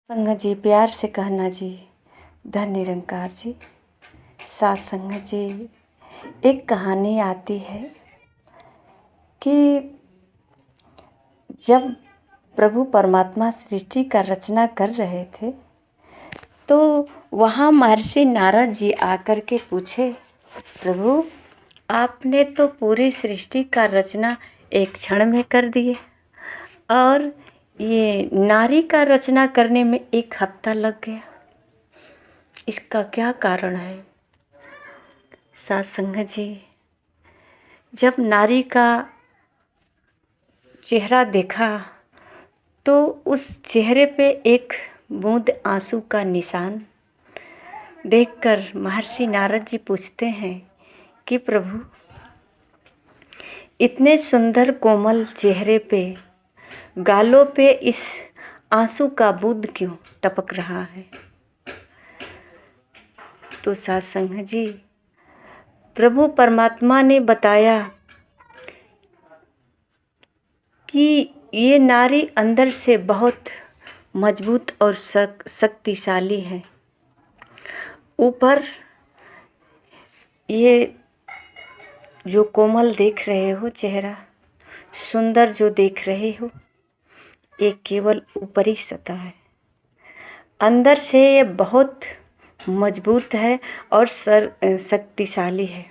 संगत जी, प्यार से कहना जी, धन निरंकार जी। साथ संगत जी, एक कहानी आती है कि जब प्रभु परमात्मा सृष्टि का रचना कर रहे थे तो वहाँ महर्षि नारद जी आकर के पूछे, प्रभु आपने तो पूरी सृष्टि का रचना एक क्षण में कर दिए और ये नारी का रचना करने में 1 हफ्ता लग गया, इसका क्या कारण है? साथ संगत जी, जब नारी का चेहरा देखा तो उस चेहरे पे एक बूंद आंसू का निशान देखकर महर्षि नारद जी पूछते हैं कि प्रभु इतने सुंदर कोमल चेहरे पे गालों पे इस आंसू का बूंद क्यों टपक रहा है? तो साथ संगत जी, प्रभु परमात्मा ने बताया कि ये नारी अंदर से बहुत मजबूत और शक्तिशाली है। ऊपर ये जो कोमल देख रहे हो चेहरा, सुंदर जो देख रहे हो, ये केवल ऊपरी सतह है। अंदर से ये बहुत मजबूत है और शक्तिशाली है।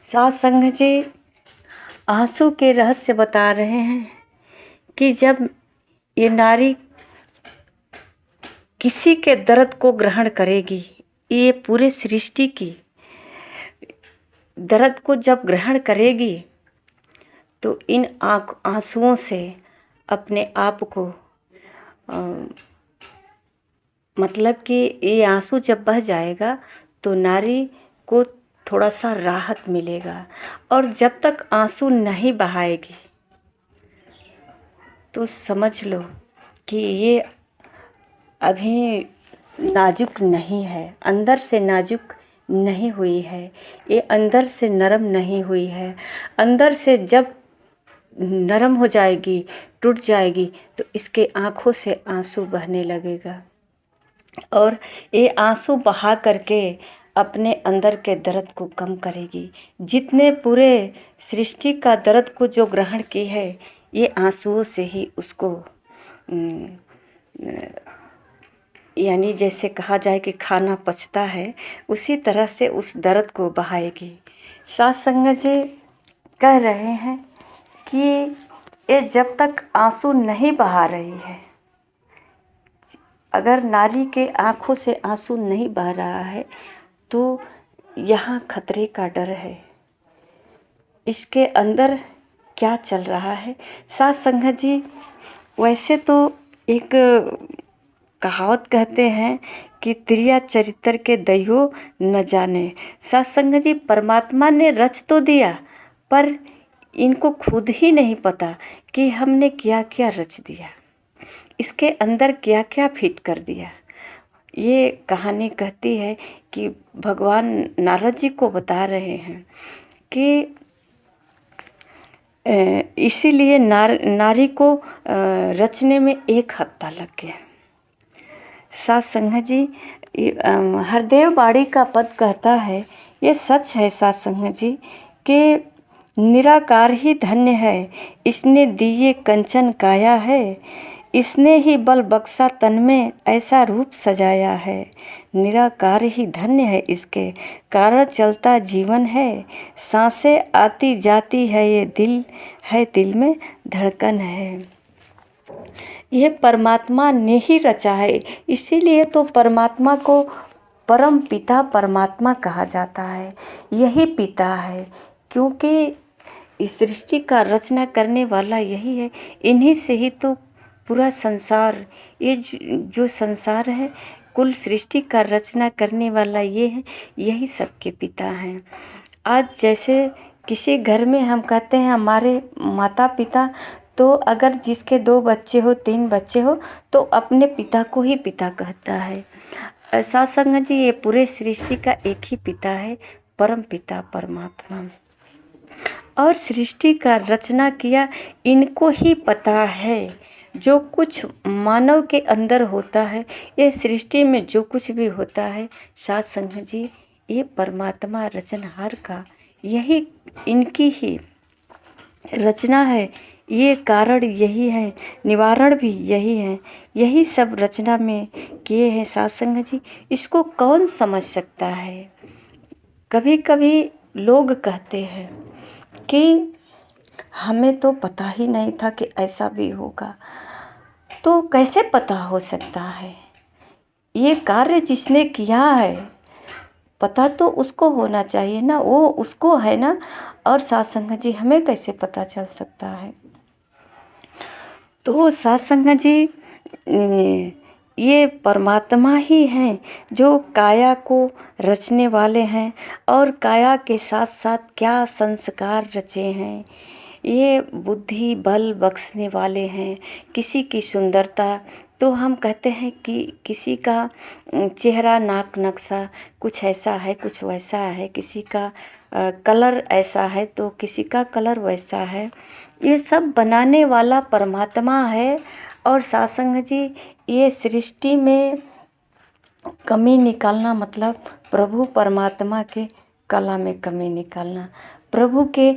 साथ संगत जी, आंसू के रहस्य बता रहे हैं कि जब ये नारी किसी के दर्द को ग्रहण करेगी, ये पूरे सृष्टि की दर्द को जब ग्रहण करेगी तो इन आंसुओं से अपने आप को मतलब कि ये आंसू जब बह जाएगा तो नारी को थोड़ा सा राहत मिलेगा। और जब तक आंसू नहीं बहाएगी तो समझ लो कि ये अभी नाजुक नहीं है, अंदर से नाजुक नहीं हुई है, ये अंदर से नरम नहीं हुई है। अंदर से जब नरम हो जाएगी, टूट जाएगी, तो इसके आँखों से आंसू बहने लगेगा और ये आंसू बहा करके अपने अंदर के दर्द को कम करेगी। जितने पूरे सृष्टि का दर्द को जो ग्रहण की है, ये आंसुओं से ही उसको यानी जैसे कहा जाए कि खाना पचता है, उसी तरह से उस दर्द को बहाएगी। साथ संगत जी कह रहे हैं कि ये जब तक आंसू नहीं बहा रही है, अगर नारी के आँखों से आंसू नहीं बह रहा है तो यहाँ खतरे का डर है। इसके अंदर क्या चल रहा है? साथ संगत जी, वैसे तो एक कहावत कहते हैं कि त्रिया चरित्र के दैयो न जाने। साथ संगत जी, परमात्मा ने रच तो दिया पर इनको खुद ही नहीं पता कि हमने क्या क्या रच दिया, इसके अंदर क्या क्या फिट कर दिया। ये कहानी कहती है कि भगवान नारद जी को बता रहे हैं कि इसीलिए नारी को रचने में 1 हफ्ता लग गया। साथ संगत जी, हरदेव बाड़ी का पद कहता है, ये सच है साथ संगत जी कि निराकार ही धन्य है, इसने दिए कंचन काया है, इसने ही बल बक्सा तन में ऐसा रूप सजाया है। निराकार ही धन्य है, इसके कारण चलता जीवन है, सांसें आती जाती है, ये दिल है, दिल में धड़कन है। यह परमात्मा ने ही रचा है, इसीलिए तो परमात्मा को परम पिता परमात्मा कहा जाता है। यही पिता है, क्योंकि इस सृष्टि का रचना करने वाला यही है। इन्हीं से ही तो पूरा संसार, ये जो संसार है, कुल सृष्टि का रचना करने वाला ये है, यही सबके पिता हैं। आज जैसे किसी घर में हम कहते हैं हमारे माता पिता, तो अगर जिसके 2 बच्चे हो, 3 बच्चे हो, तो अपने पिता को ही पिता कहता है। साथ संगत जी, ये पूरे सृष्टि का एक ही पिता है, परम पिता परमात्मा। और सृष्टि का रचना किया इनको ही पता है, जो कुछ मानव के अंदर होता है, ये सृष्टि में जो कुछ भी होता है साथ संगत जी, ये परमात्मा रचनहार का यही इनकी ही रचना है। ये कारण यही है, निवारण भी यही है, यही सब रचना में किए हैं साथ संगत जी। इसको कौन समझ सकता है? कभी कभी लोग कहते हैं कि हमें तो पता ही नहीं था कि ऐसा भी होगा। तो कैसे पता हो सकता है? ये कार्य जिसने किया है पता तो उसको होना चाहिए ना, वो उसको है ना। और साथ संगत जी हमें कैसे पता चल सकता है? तो साथ संगत जी ये परमात्मा ही हैं जो काया को रचने वाले हैं, और काया के साथ साथ क्या संस्कार रचे हैं। ये बुद्धि बल बख्शने वाले हैं। किसी की सुंदरता, तो हम कहते हैं कि किसी का चेहरा नाक नक्शा कुछ ऐसा है कुछ वैसा है, किसी का कलर ऐसा है तो किसी का कलर वैसा है। ये सब बनाने वाला परमात्मा है। और साथ संगत जी ये सृष्टि में कमी निकालना मतलब प्रभु परमात्मा के कला में कमी निकालना, प्रभु के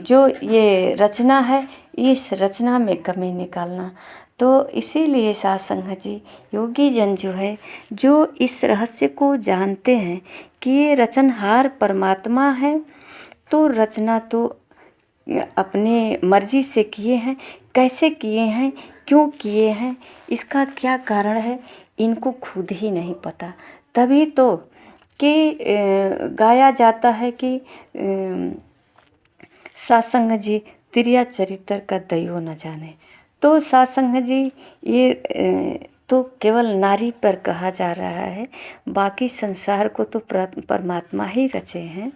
जो ये रचना है इस रचना में कमी निकालना। तो इसीलिए साथ संगत जी योगी जन जो है, जो इस रहस्य को जानते हैं कि ये रचनहार परमात्मा है, तो रचना तो अपने मर्जी से किए हैं। कैसे किए हैं, क्यों किए हैं, इसका क्या कारण है, इनको खुद ही नहीं पता। तभी तो कि गाया जाता है कि साथ संगत जी तिरिया चरित्र का दैयो न जाने। तो साथ संगत जी ये तो केवल नारी पर कहा जा रहा है, बाकी संसार को तो परमात्मा ही रचे हैं।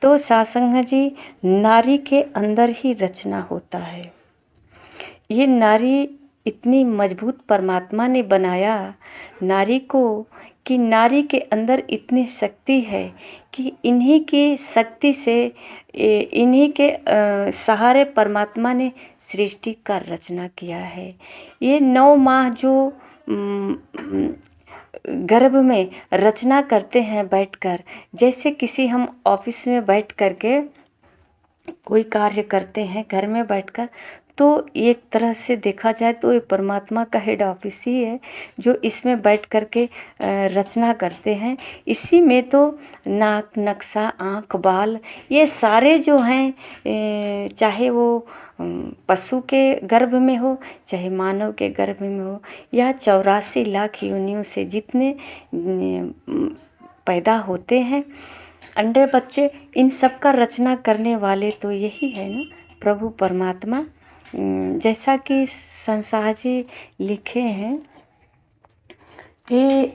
तो साथ संगत जी नारी के अंदर ही रचना होता है। ये नारी इतनी मजबूत परमात्मा ने बनाया नारी को कि नारी के अंदर इतनी शक्ति है कि इन्हीं की शक्ति से इन्हीं के सहारे परमात्मा ने सृष्टि का रचना किया है। ये 9 माह जो गर्भ में रचना करते हैं बैठकर, जैसे किसी हम ऑफिस में बैठ कर के कोई कार्य करते हैं घर में बैठकर, तो एक तरह से देखा जाए तो ये परमात्मा का हेड ऑफिस ही है जो इसमें बैठ कर के रचना करते हैं। इसी में तो नाक नक्शा आँख बाल ये सारे जो हैं, चाहे वो पशु के गर्भ में हो चाहे मानव के गर्भ में हो, या 84 लाख योनियों से जितने पैदा होते हैं अंडे बच्चे, इन सब का रचना करने वाले तो यही है ना, प्रभु परमात्मा। जैसा कि संसार जी लिखे हैं कि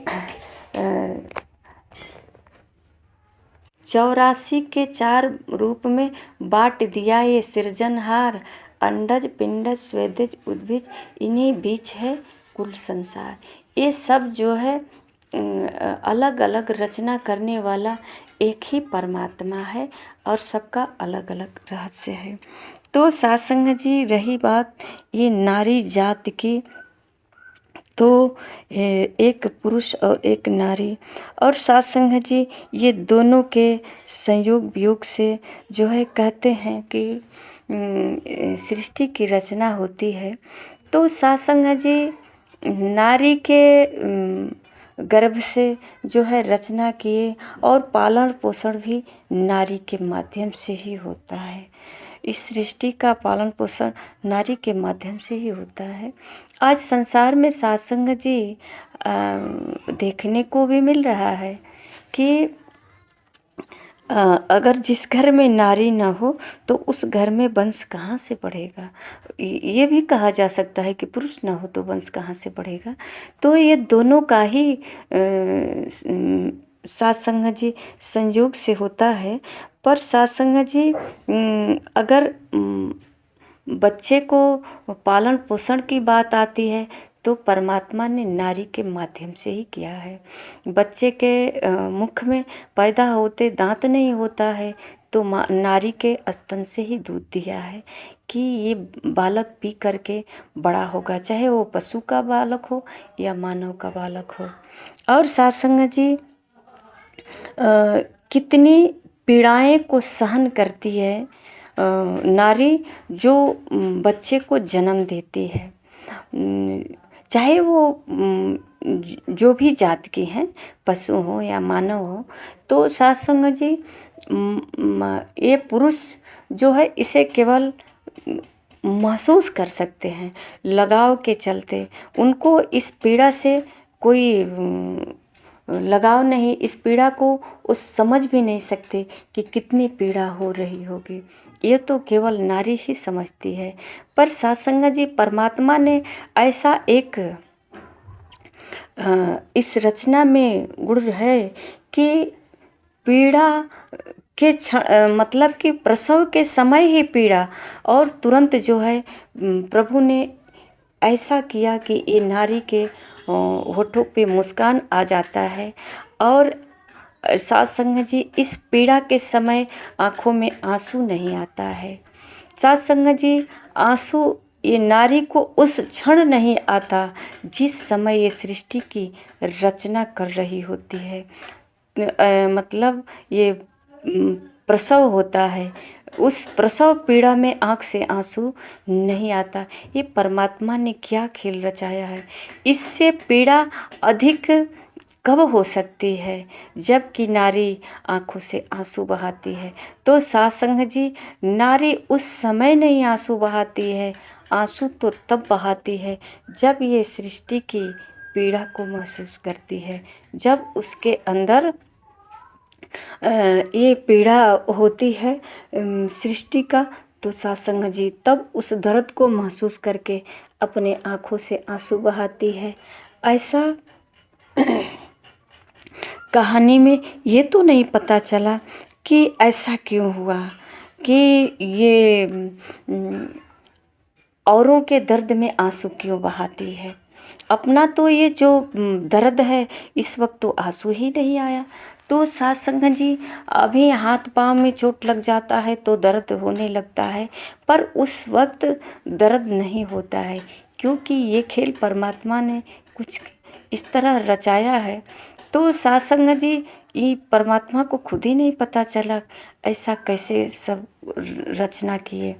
84 के 4 रूप में बांट दिया ये सृजनहार, अंडज पिंडज स्वेदज उद्भिज इन्हीं बीच है कुल संसार। ये सब जो है अलग अलग रचना करने वाला एक ही परमात्मा है और सबका अलग अलग रहस्य है। तो साथ संगत जी रही बात ये नारी जात की, तो एक पुरुष और एक नारी, और साथ संगत जी ये दोनों के संयोग वियोग से जो है कहते हैं कि सृष्टि की रचना होती है। तो साथ संगत जी नारी के गर्भ से जो है रचना किए, और पालन पोषण भी नारी के माध्यम से ही होता है। इस सृष्टि का पालन पोषण नारी के माध्यम से ही होता है। आज संसार में साथ संगत जी देखने को भी मिल रहा है कि अगर जिस घर में नारी ना हो तो उस घर में वंश कहाँ से बढ़ेगा। ये भी कहा जा सकता है कि पुरुष ना हो तो वंश कहाँ से बढ़ेगा। तो ये दोनों का ही साथ संगत जी संयोग से होता है। पर साथ संगत जी अगर बच्चे को पालन पोषण की बात आती है तो परमात्मा ने नारी के माध्यम से ही किया है। बच्चे के मुख में पैदा होते दांत नहीं होता है तो नारी के स्तन से ही दूध दिया है कि ये बालक पी करके बड़ा होगा, चाहे वो पशु का बालक हो या मानव का बालक हो। और साथ संगत जी कितनी पीड़ाएं को सहन करती है नारी जो बच्चे को जन्म देती है, चाहे वो जो भी जात की हैं, पशु हो या मानव हो। तो साथ संगत जी ये पुरुष जो है इसे केवल महसूस कर सकते हैं, लगाव के चलते उनको इस पीड़ा से कोई लगाव नहीं, इस पीड़ा को वो समझ भी नहीं सकते कि कितनी पीड़ा हो रही होगी, ये तो केवल नारी ही समझती है। पर सत्संग जी परमात्मा ने ऐसा एक इस रचना में गुण है कि पीड़ा के मतलब कि प्रसव के समय ही पीड़ा, और तुरंत जो है प्रभु ने ऐसा किया कि ये नारी के होठों पे मुस्कान आ जाता है। और साथ संगत जी इस पीड़ा के समय आँखों में आंसू नहीं आता है। साथ संगत जी आंसू ये नारी को उस क्षण नहीं आता जिस समय ये सृष्टि की रचना कर रही होती है, मतलब ये प्रसव होता है, उस प्रसव पीड़ा में आँख से आंसू नहीं आता। ये परमात्मा ने क्या खेल रचाया है। इससे पीड़ा अधिक कब हो सकती है जबकि नारी आँखों से आंसू बहाती है। तो सत्संग जी नारी उस समय नहीं आंसू बहाती है, आंसू तो तब बहाती है जब ये सृष्टि की पीड़ा को महसूस करती है, जब उसके अंदर ये पीड़ा होती है सृष्टि का। तो सत्संग जी तब उस दर्द को महसूस करके अपने आँखों से आंसू बहाती है। ऐसा कहानी में ये तो नहीं पता चला कि ऐसा क्यों हुआ कि ये औरों के दर्द में आंसू क्यों बहाती है। अपना तो ये जो दर्द है इस वक्त तो आंसू ही नहीं आया। तो सत्संग जी अभी हाथ पाँव में चोट लग जाता है तो दर्द होने लगता है, पर उस वक्त दर्द नहीं होता है, क्योंकि ये खेल परमात्मा ने कुछ इस तरह रचाया है। तो सत्संग जी ये परमात्मा को खुद ही नहीं पता चला ऐसा कैसे सब रचना किए।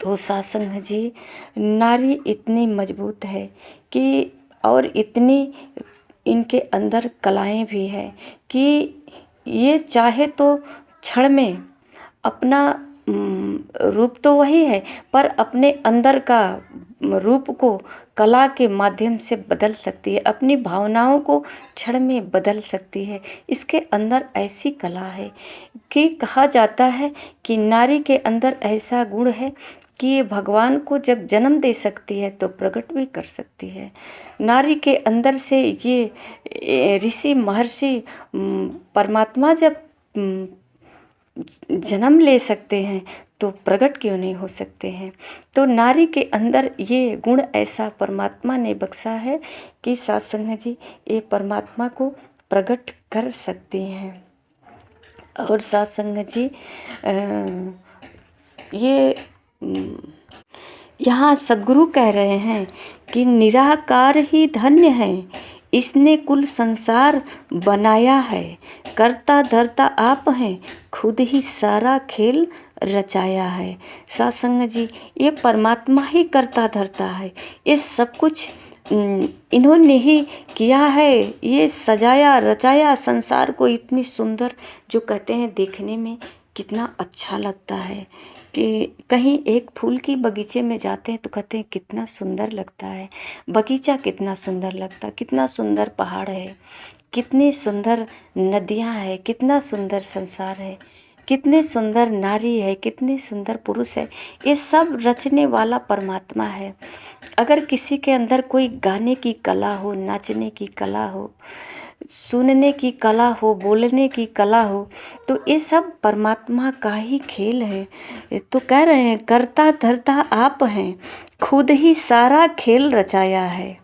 तो सत्संग जी नारी इतनी मजबूत है कि और इतनी इनके अंदर कलाएं भी है कि ये चाहे तो क्षण में अपना रूप तो वही है, पर अपने अंदर का रूप को कला के माध्यम से बदल सकती है, अपनी भावनाओं को क्षण में बदल सकती है। इसके अंदर ऐसी कला है कि कहा जाता है कि नारी के अंदर ऐसा गुण है कि ये भगवान को जब जन्म दे सकती है तो प्रकट भी कर सकती है। नारी के अंदर से ये ऋषि महर्षि परमात्मा जब जन्म ले सकते हैं तो प्रकट क्यों नहीं हो सकते हैं। तो नारी के अंदर ये गुण ऐसा परमात्मा ने बख्शा है कि सत्संग जी ये परमात्मा को प्रकट कर सकती हैं। और सत्संग जी ये यहाँ सद्गुरु कह रहे हैं कि निराकार ही धन्य है, इसने कुल संसार बनाया है, करता धरता आप हैं, खुद ही सारा खेल रचाया है। सत्संग जी ये परमात्मा ही करता धरता है, ये सब कुछ इन्होंने ही किया है, ये सजाया रचाया संसार को इतनी सुंदर, जो कहते हैं देखने में कितना अच्छा लगता है कि कहीं एक फूल की बगीचे में जाते हैं तो कहते हैं कितना सुंदर लगता है, बगीचा कितना सुंदर लगता है, कितना सुंदर पहाड़ है, कितनी सुंदर नदियाँ हैं, कितना सुंदर संसार है, कितने सुंदर नारी है, कितने सुंदर पुरुष है। ये सब रचने वाला परमात्मा है। अगर किसी के अंदर कोई गाने की कला हो, नाचने की कला हो, सुनने की कला हो, बोलने की कला हो, तो ये सब परमात्मा का ही खेल है। तो कह रहे हैं करता धरता आप हैं, खुद ही सारा खेल रचाया है।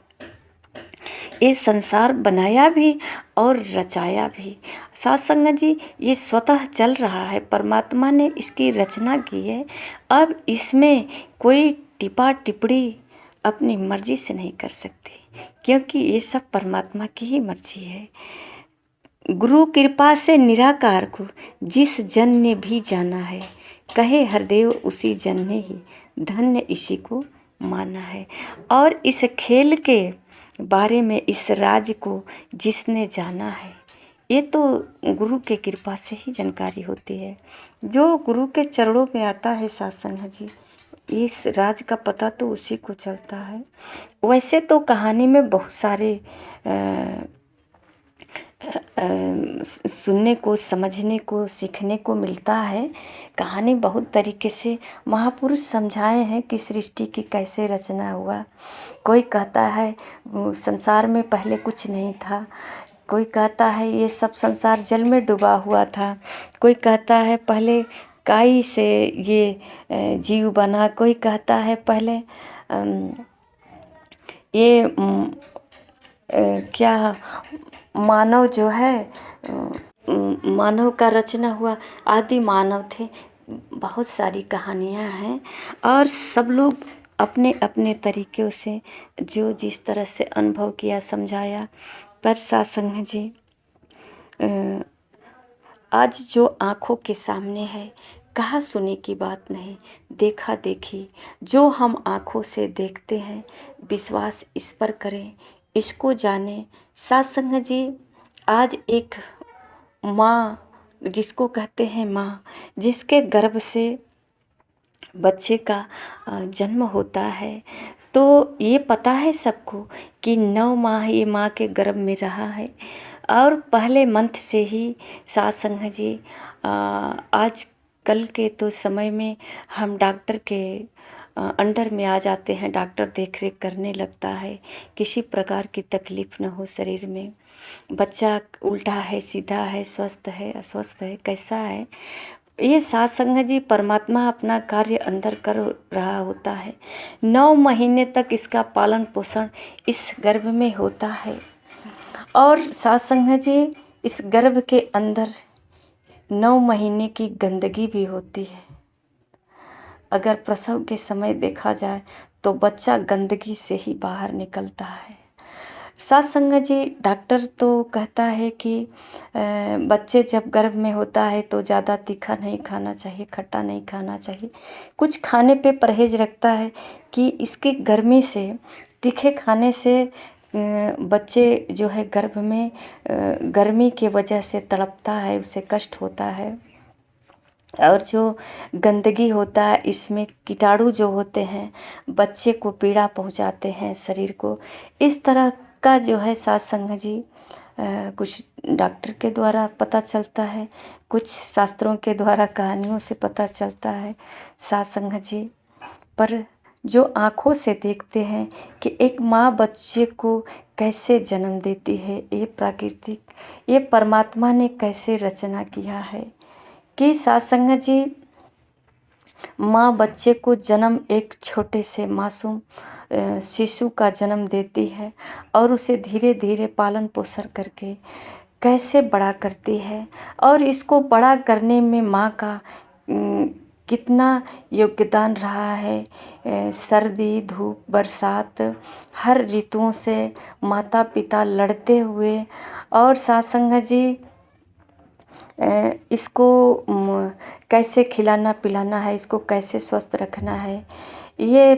ये संसार बनाया भी और रचाया भी। साथ संगत जी, ये स्वतः चल रहा है, परमात्मा ने इसकी रचना की है। अब इसमें कोई टिप्पा टिप्पणी अपनी मर्जी से नहीं कर सकती, क्योंकि ये सब परमात्मा की ही मर्जी है। गुरु कृपा से निराकार को जिस जन ने भी जाना है, कहे हरदेव उसी जन ने ही धन्य इसी को माना है। और इस खेल के बारे में, इस राज को जिसने जाना है, ये तो गुरु के कृपा से ही जानकारी होती है। जो गुरु के चरणों में आता है सत्संग जी, इस राज का पता तो उसी को चलता है। वैसे तो कहानी में बहुत सारे सुनने को, समझने को, सीखने को मिलता है। कहानी बहुत तरीके से महापुरुष समझाए हैं कि सृष्टि की कैसे रचना हुआ। कोई कहता है संसार में पहले कुछ नहीं था, कोई कहता है ये सब संसार जल में डूबा हुआ था, कोई कहता है पहले काई से ये जीव बना, कोई कहता है पहले ये क्या मानव जो है, मानव का रचना हुआ, आदि मानव थे। बहुत सारी कहानियाँ हैं और सब लोग अपने अपने तरीक़ों से जो जिस तरह से अनुभव किया, समझाया। पर सत्संग जी, आज जो आँखों के सामने है, कहा सुनी की बात नहीं, देखा देखी। जो हम आँखों से देखते हैं, विश्वास इस पर करें, इसको जाने। सत्संग जी, आज एक माँ, जिसको कहते हैं माँ, जिसके गर्भ से बच्चे का जन्म होता है, तो ये पता है सबको कि 9 माह ये माँ के गर्भ में रहा है। और पहले मंथ से ही सत्संग जी, आज कल के तो समय में हम डॉक्टर के अंडर में आ जाते हैं, डॉक्टर देख रेख करने लगता है, किसी प्रकार की तकलीफ़ न हो शरीर में। बच्चा उल्टा है, सीधा है, स्वस्थ है, अस्वस्थ है, कैसा है, ये सत्संग जी परमात्मा अपना कार्य अंदर कर रहा होता है। 9 महीने तक इसका पालन पोषण इस गर्भ में होता है। और सत्संग जी, इस गर्भ के अंदर 9 महीने की गंदगी भी होती है। अगर प्रसव के समय देखा जाए तो बच्चा गंदगी से ही बाहर निकलता है। सत्संग जी, डॉक्टर तो कहता है कि बच्चे जब गर्भ में होता है तो ज़्यादा तीखा नहीं खाना चाहिए, खट्टा नहीं खाना चाहिए, कुछ खाने पे परहेज रखता है कि इसकी गर्मी से, तीखे खाने से बच्चे जो है गर्भ में गर्मी के वजह से तड़पता है, उसे कष्ट होता है। और जो गंदगी होता है, इसमें कीटाणु जो होते हैं, बच्चे को पीड़ा पहुंचाते हैं शरीर को। इस तरह का जो है सत्संग जी, कुछ डॉक्टर के द्वारा पता चलता है, कुछ शास्त्रों के द्वारा, कहानियों से पता चलता है सत्संग जी। पर जो आँखों से देखते हैं कि एक माँ बच्चे को कैसे जन्म देती है, ये प्राकृतिक, ये परमात्मा ने कैसे रचना किया है कि सत्संग जी, माँ बच्चे को जन्म एक छोटे से मासूम शिशु का जन्म देती है और उसे धीरे धीरे पालन पोषण करके कैसे बड़ा करती है। और इसको बड़ा करने में माँ का कितना योगदान रहा है। सर्दी, धूप, बरसात, हर ऋतुओं से माता पिता लड़ते हुए, और सत्संग जी, इसको कैसे खिलाना पिलाना है, इसको कैसे स्वस्थ रखना है, ये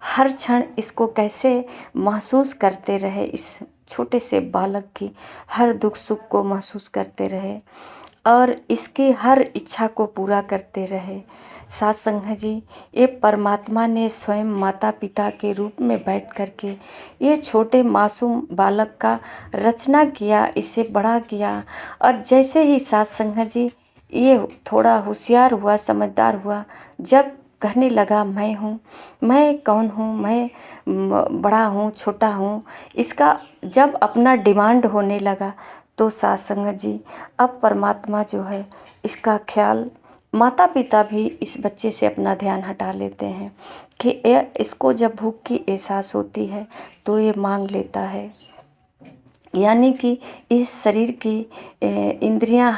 हर क्षण इसको कैसे महसूस करते रहे, इस छोटे से बालक की हर दुख सुख को महसूस करते रहे और इसकी हर इच्छा को पूरा करते रहे। सत्संग जी, ये परमात्मा ने स्वयं माता पिता के रूप में बैठ करके ये छोटे मासूम बालक का रचना किया, इसे बड़ा किया। और जैसे ही सत्संग जी ये थोड़ा होशियार हुआ, समझदार हुआ, जब कहने लगा मैं हूँ, मैं कौन हूँ, मैं बड़ा हूँ, छोटा हूँ, इसका जब अपना डिमांड होने लगा, तो सत्संग जी, अब परमात्मा जो है इसका ख्याल, माता पिता भी इस बच्चे से अपना ध्यान हटा लेते हैं कि इसको जब भूख की एहसास होती है तो ये मांग लेता है। यानी कि इस शरीर की इंद्रियां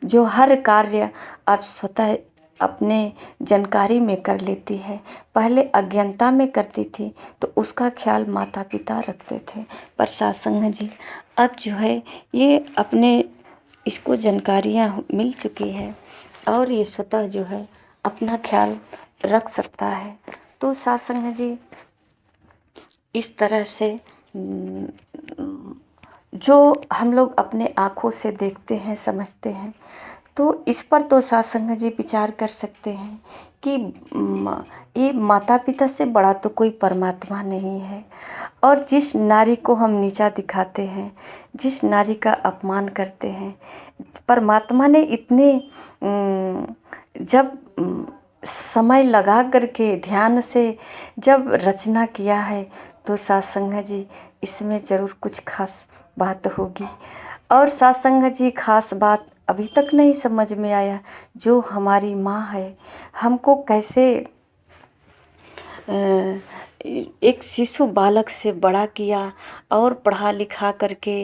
जो हर कार्य अब स्वतः अपने जानकारी में कर लेती है। पहले अज्ञानता में करती थी तो उसका ख्याल माता पिता रखते थे, पर सत्संग जी अब जो है ये अपने इसको जानकारियाँ मिल चुकी है और ये स्वतः जो है अपना ख्याल रख सकता है। तो सत्संग जी इस तरह से जो हम लोग अपने आँखों से देखते हैं समझते हैं, तो इस पर तो सत्संग जी विचार कर सकते हैं कि ये माता पिता से बड़ा तो कोई परमात्मा नहीं है। और जिस नारी को हम नीचा दिखाते हैं, जिस नारी का अपमान करते हैं, परमात्मा ने इतने जब समय लगा करके ध्यान से जब रचना किया है तो सत्संग जी इसमें ज़रूर कुछ खास बात होगी। और सत्संग जी खास बात अभी तक नहीं समझ में आया, जो हमारी माँ है हमको कैसे एक शिशु बालक से बड़ा किया और पढ़ा लिखा करके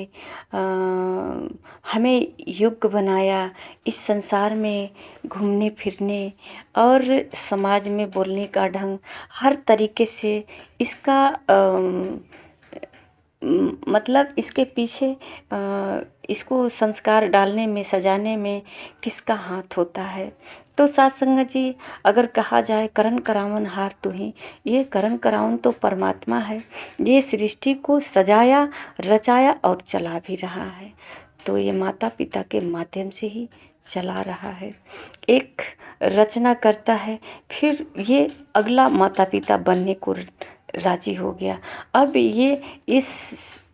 हमें योग्य बनाया, इस संसार में घूमने फिरने और समाज में बोलने का ढंग हर तरीके से इसका मतलब इसके पीछे इसको संस्कार डालने में सजाने में किसका हाथ होता है। तो सत्संग जी अगर कहा जाए करण करावन हार तू ही, ये करण करावन तो परमात्मा है, ये सृष्टि को सजाया रचाया और चला भी रहा है। तो ये माता पिता के माध्यम से ही चला रहा है। एक रचना करता है, फिर ये अगला माता पिता बनने को राजी हो गया। अब ये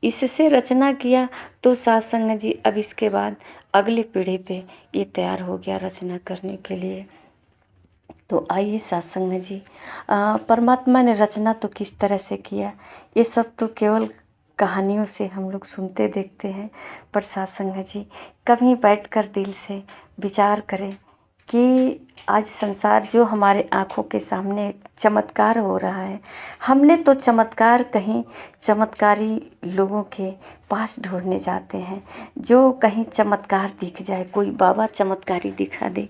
इससे रचना किया तो सत्संग जी अब इसके बाद अगली पीढ़ी पे ये तैयार हो गया रचना करने के लिए। तो आइए सत्संग जी परमात्मा ने रचना तो किस तरह से किया, ये सब तो केवल कहानियों से हम लोग सुनते देखते हैं, पर सत्संग जी कभी बैठकर दिल से विचार करें कि आज संसार जो हमारे आँखों के सामने चमत्कार हो रहा है, हमने तो चमत्कार कहीं चमत्कारी लोगों के पास ढूंढने जाते हैं, जो कहीं चमत्कार दिख जाए, कोई बाबा चमत्कारी दिखा दे।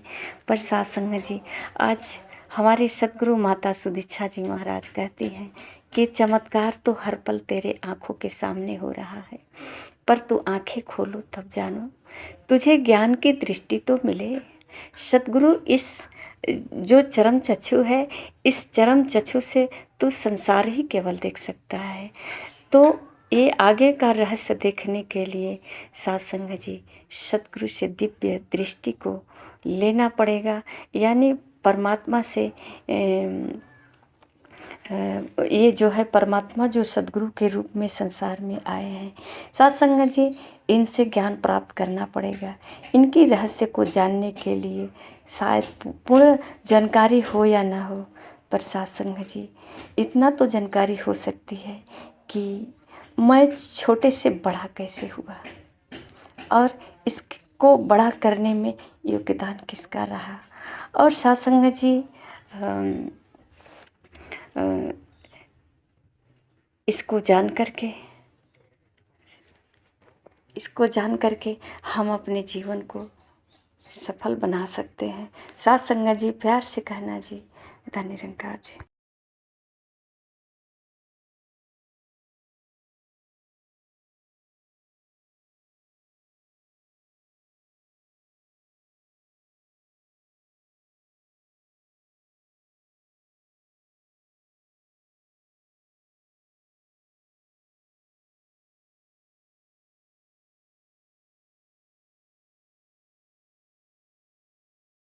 पर सत्संग जी आज हमारे सद्गुरु माता सुदीक्षा जी महाराज कहती हैं कि चमत्कार तो हर पल तेरे आँखों के सामने हो रहा है, पर तू आँखें खोलो तब जानो, तुझे ज्ञान की दृष्टि तो मिले। सद्गुरु इस जो चरम चक्षु है, इस चरम चक्षु से तू संसार ही केवल देख सकता है। तो ये आगे का रहस्य देखने के लिए सत्संग जी सद्गुरु से दिव्य दृष्टि को लेना पड़ेगा, यानी परमात्मा से ये जो है परमात्मा जो सद्गुरु के रूप में संसार में आए हैं, सत्संग जी इनसे ज्ञान प्राप्त करना पड़ेगा। इनकी रहस्य को जानने के लिए शायद पूर्ण जानकारी हो या ना हो, पर सत्संग जी इतना तो जानकारी हो सकती है कि मैं छोटे से बड़ा कैसे हुआ और इसको बड़ा करने में योगदान किसका रहा। और सत्संग जी इसको जान करके हम अपने जीवन को सफल बना सकते हैं। सत्संग जी प्यार से कहना जी, धन्य निरंकार जी।